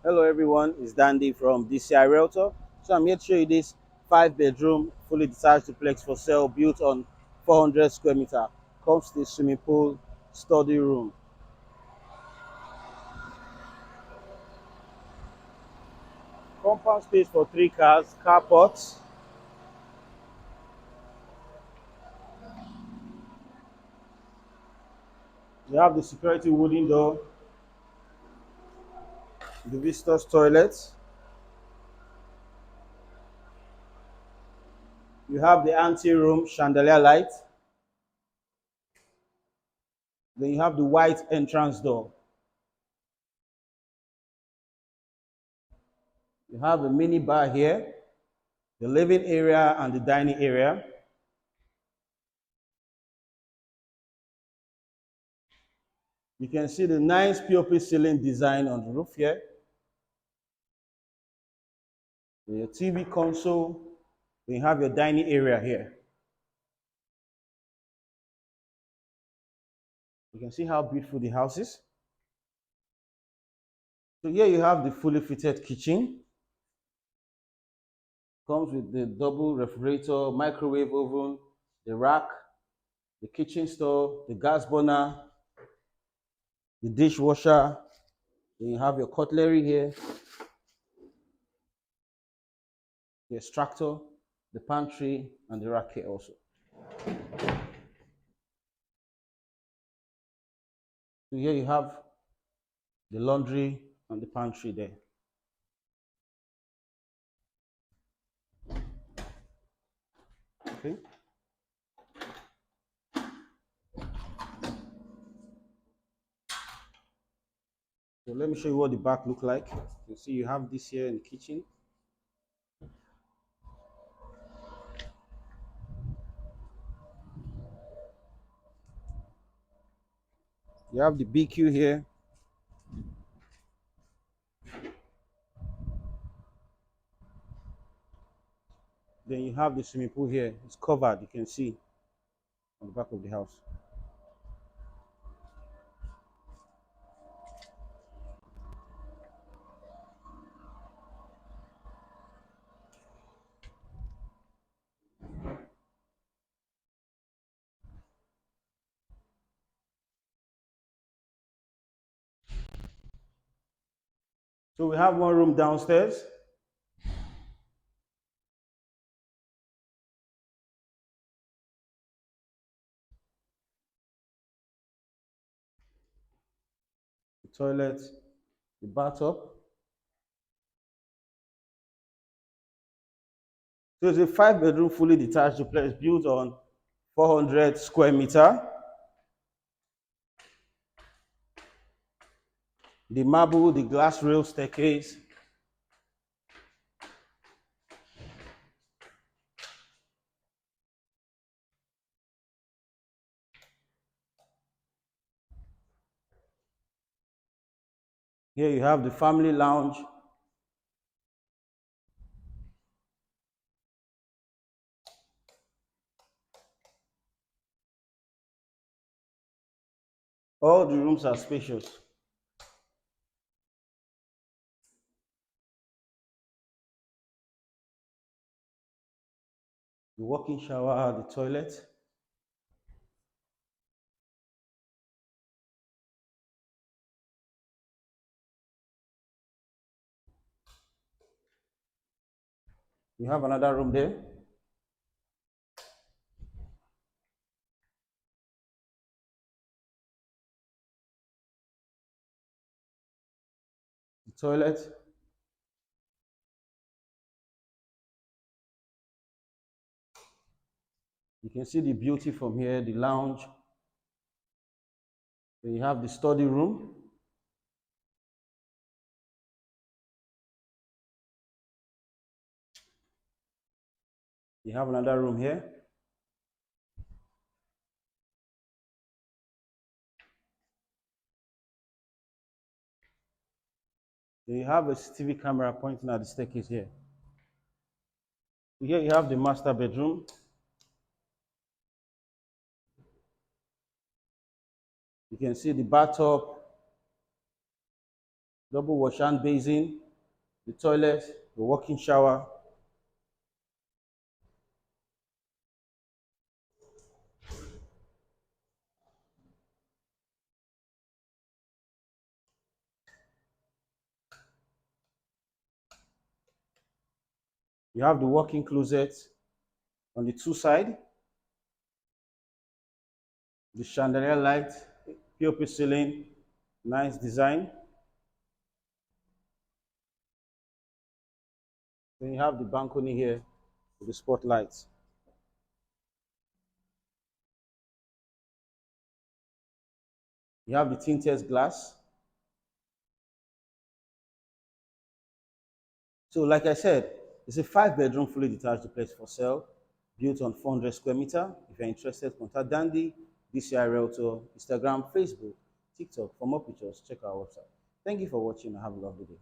Hello everyone, it's Dandy from Dcirealtor. So I'm here to show you this 5 bedroom fully detached duplex for sale built on 400 square meter. Comes with a swimming pool, study room. Compound space for 3 cars, carports. You have the security wooden door, the visitor's toilet. You have the ante room chandelier light. Then you have the white entrance door. You have a mini bar here, the living area and the dining area. You can see the nice POP ceiling design on the roof here. Your TV console. Then you have your dining area here. You can see how beautiful the house is. So here you have the fully fitted kitchen. Comes with the double refrigerator, microwave oven, the rack, the kitchen stove, the gas burner, the dishwasher. Then you have your cutlery here, the extractor, the pantry, and the rack here also. So here you have the laundry and the pantry there. Okay. So let me show you what the back look like. You can see you have this here in the kitchen. You have the BQ here. Then you have the swimming pool here. It's covered, you can see on the back of the house. So we have one room downstairs. The toilet, the bathtub. So it's a 5 bedroom fully detached duplex built on 400 square meter. The marble, the glass rail staircase. Here you have the family lounge. All the rooms are spacious. The walk-in shower, the toilet. You have another room there. The toilet. You can see the beauty from here, the lounge. Then you have the study room. You have another room here. Then you have a CCTV camera pointing at the staircase here. Here you have the master bedroom. You can see the bathtub, double wash hand basin, the toilet, the walk-in shower. You have the walk-in closet on the two side, the chandelier light, POP ceiling, nice design. Then you have the balcony here with the spotlights. You have the tinted glass. So like I said, it's a 5-bedroom fully detached duplex for sale, built on 400 square meter. If you're interested, contact Dandy, Dcirealtor, Instagram, Facebook, TikTok. For more pictures, check our website. Thank you for watching and have a lovely day.